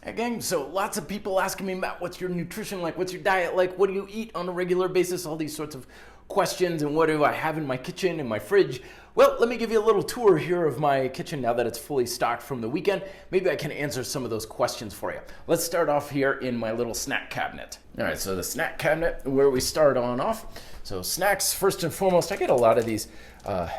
Again, so lots of people asking me, Matt, what's your nutrition like? What's your diet like? What do you eat on a regular basis? All these sorts of questions, and what do I have in my kitchen, in my fridge? Well, let me give you a little tour here of my kitchen now that it's fully stocked from the weekend. Maybe I can answer some of those questions for you. Let's start off here in my little snack cabinet. All right, so the snack cabinet, where we start on off. So snacks, first and foremost, I get a lot of these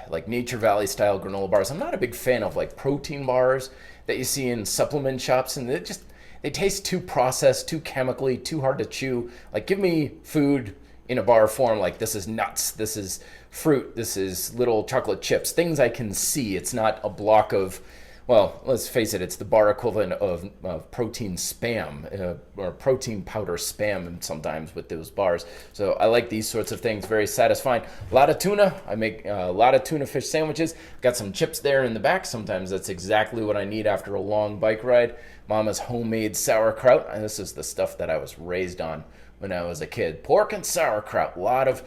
like Nature Valley style granola bars. I'm not a big fan of like protein bars that you see in supplement shops, and they taste too processed, too chemically, too hard to chew. Like, give me food in a bar form, like this is nuts, this is fruit, this is little chocolate chips, things I can see. It's not a block of, well, let's face it, it's the bar equivalent of protein spam, or protein powder spam sometimes with those bars. So I like these sorts of things, very satisfying. A lot of tuna, I make a lot of tuna fish sandwiches. Got some chips there in the back. Sometimes that's exactly what I need after a long bike ride. Mama's homemade sauerkraut, and this is the stuff that I was raised on when I was a kid. Pork and sauerkraut, a lot of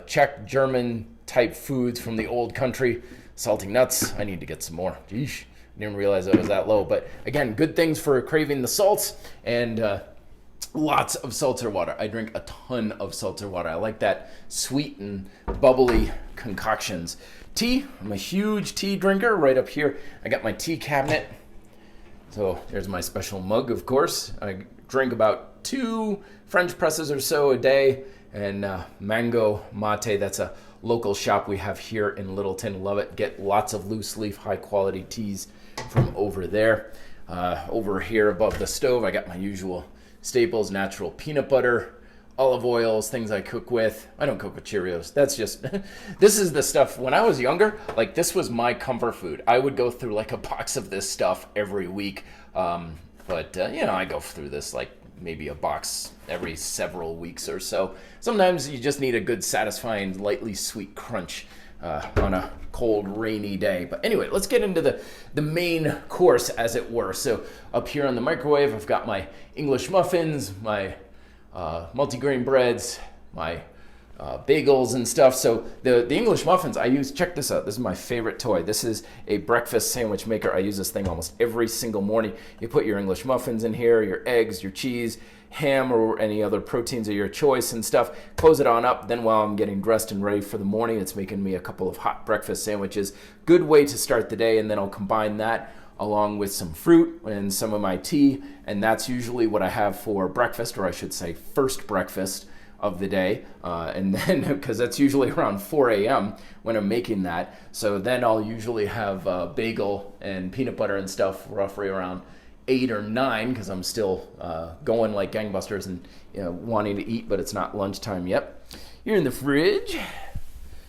Czech, German type foods from the old country. Salty nuts, I need to get some more. Geesh. Didn't realize I was that low, but again, good things for craving the salts, and lots of seltzer water. I drink a ton of seltzer water. I like that sweet and bubbly concoctions. Tea, I'm a huge tea drinker. Right up here, I got my tea cabinet. So there's my special mug, of course. I drink about 2 French presses or so a day, and mango mate, that's a local shop we have here in Littleton. Love it. Get lots of loose leaf, high quality teas from over there. Over here above the stove, I got my usual staples: natural peanut butter, olive oils, things I cook with. I don't cook with Cheerios. That's just, this is the stuff, when I was younger, like this was my comfort food. I would go through like a box of this stuff every week. But I go through this like maybe a box every several weeks or so. Sometimes you just need a good, satisfying, lightly sweet crunch on a cold, rainy day. But anyway, let's get into the main course, as it were. So up here on the microwave, I've got my English muffins, my multigrain breads, my bagels and stuff. So the English muffins I use, check this out. This is my favorite toy. This is a breakfast sandwich maker. I use this thing almost every single morning. You put your English muffins in here, your eggs, your cheese, ham, or any other proteins of your choice and stuff. Close it on up. Then while I'm getting dressed and ready for the morning, it's making me a couple of hot breakfast sandwiches. Good way to start the day. And then I'll combine that along with some fruit and some of my tea. And that's usually what I have for breakfast, or I should say first breakfast of the day, and then because that's usually around 4 a.m. when I'm making that. So then I'll usually have bagel and peanut butter and stuff roughly around 8 or 9, because I'm still going like gangbusters and wanting to eat, but it's not lunchtime yet. You're in the fridge.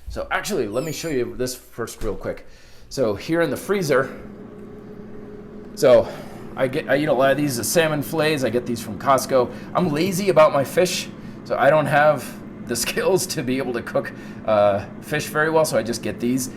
So actually, let me show you this first real quick. So here in the freezer, so I eat a lot of these, the salmon fillets. I get these from Costco. I'm lazy about my fish, so I don't have the skills to be able to cook fish very well, so I just get these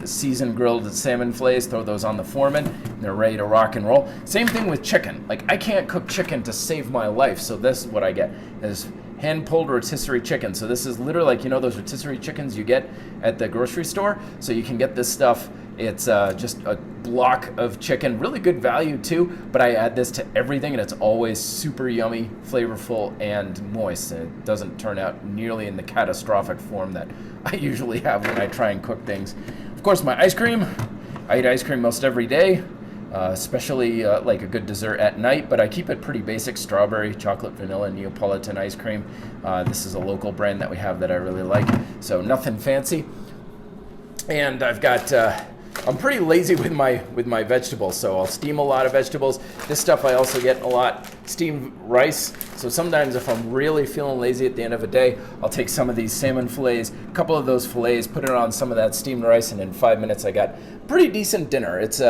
seasoned grilled salmon fillets, throw those on the Foreman, and they're ready to rock and roll. Same thing with chicken. Like, I can't cook chicken to save my life, so this is what I get, is hand-pulled rotisserie chicken. So this is literally like, those rotisserie chickens you get at the grocery store? So you can get this stuff. It's just a block of chicken, really good value too, but I add this to everything, and it's always super yummy, flavorful, and moist. And it doesn't turn out nearly in the catastrophic form that I usually have when I try and cook things. Of course, my ice cream. I eat ice cream most every day, especially like a good dessert at night, but I keep it pretty basic: strawberry, chocolate, vanilla, Neapolitan ice cream. This is a local brand that we have that I really like, so nothing fancy. And I've got I'm pretty lazy with my vegetables, so I'll steam a lot of vegetables. This stuff I also get a lot, steamed rice. So sometimes if I'm really feeling lazy at the end of a day, I'll take some of these salmon fillets, a couple of those fillets, put it on some of that steamed rice, and in 5 minutes I got pretty decent dinner. It's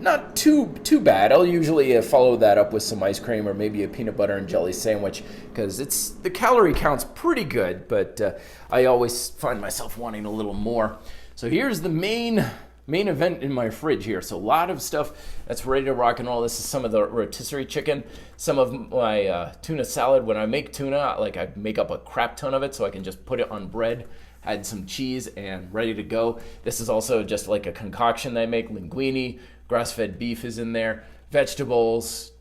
not too bad. I'll usually follow that up with some ice cream or maybe a peanut butter and jelly sandwich, because the calorie count's pretty good, but I always find myself wanting a little more. So here's the main event in my fridge here. So a lot of stuff that's ready to rock and roll. This is some of the rotisserie chicken, some of my tuna salad. When I make tuna, like, I make up a crap ton of it so I can just put it on bread, add some cheese, and ready to go. This is also just like a concoction that I make. Linguine, grass-fed beef is in there. vegetables,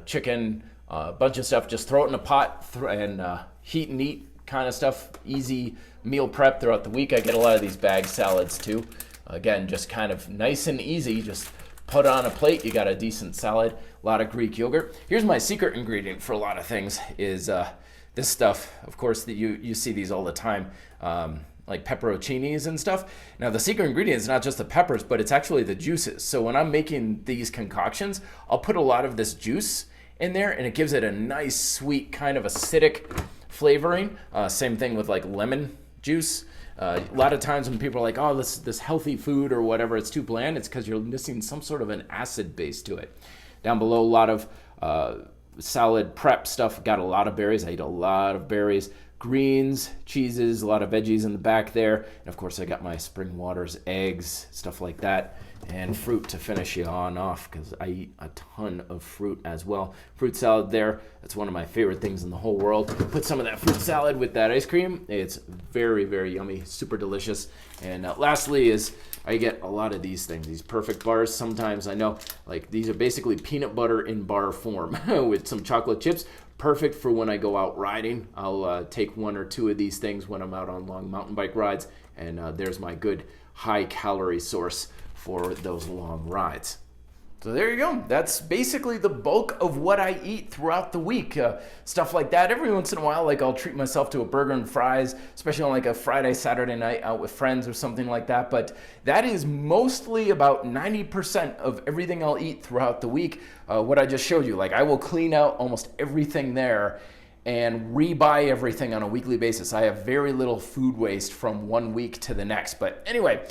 chicken, a bunch of stuff. Just throw it in a pot and heat and eat kind of stuff. Easy meal prep throughout the week. I get a lot of these bag salads too. Again, just kind of nice and easy. Just put on a plate, you got a decent salad. A lot of Greek yogurt. Here's my secret ingredient for a lot of things is this stuff. Of course, that you see these all the time, like pepperoncinis and stuff. Now, the secret ingredient is not just the peppers, but it's actually the juices. So when I'm making these concoctions, I'll put a lot of this juice in there, and it gives it a nice, sweet, kind of acidic flavoring. Same thing with like lemon juice. A lot of times when people are like, oh, this healthy food or whatever, it's too bland, it's because you're missing some sort of an acid base to it. Down below, a lot of salad prep stuff. Got a lot of berries. I eat a lot of berries. Greens, cheeses, a lot of veggies in the back there. And of course, I got my spring waters, eggs, stuff like that. And fruit to finish you on off, because I eat a ton of fruit as well. Fruit salad there, that's one of my favorite things in the whole world. Put some of that fruit salad with that ice cream. It's very, very yummy, super delicious. And lastly is I get a lot of these things, these perfect bars. Sometimes I know, like these are basically peanut butter in bar form with some chocolate chips. Perfect for when I go out riding. I'll take one or two of these things when I'm out on long mountain bike rides. And there's my good high calorie source for those long rides. So there you go. That's basically the bulk of what I eat throughout the week. Stuff like that. Every once in a while, like I'll treat myself to a burger and fries, especially on like a Friday, Saturday night out with friends or something like that. But that is mostly about 90% of everything I'll eat throughout the week. What I just showed you, like I will clean out almost everything there and rebuy everything on a weekly basis. I have very little food waste from one week to the next. But anyway,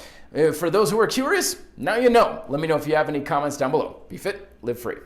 for those who are curious, now you know. Let me know if you have any comments down below. Be fit, live free.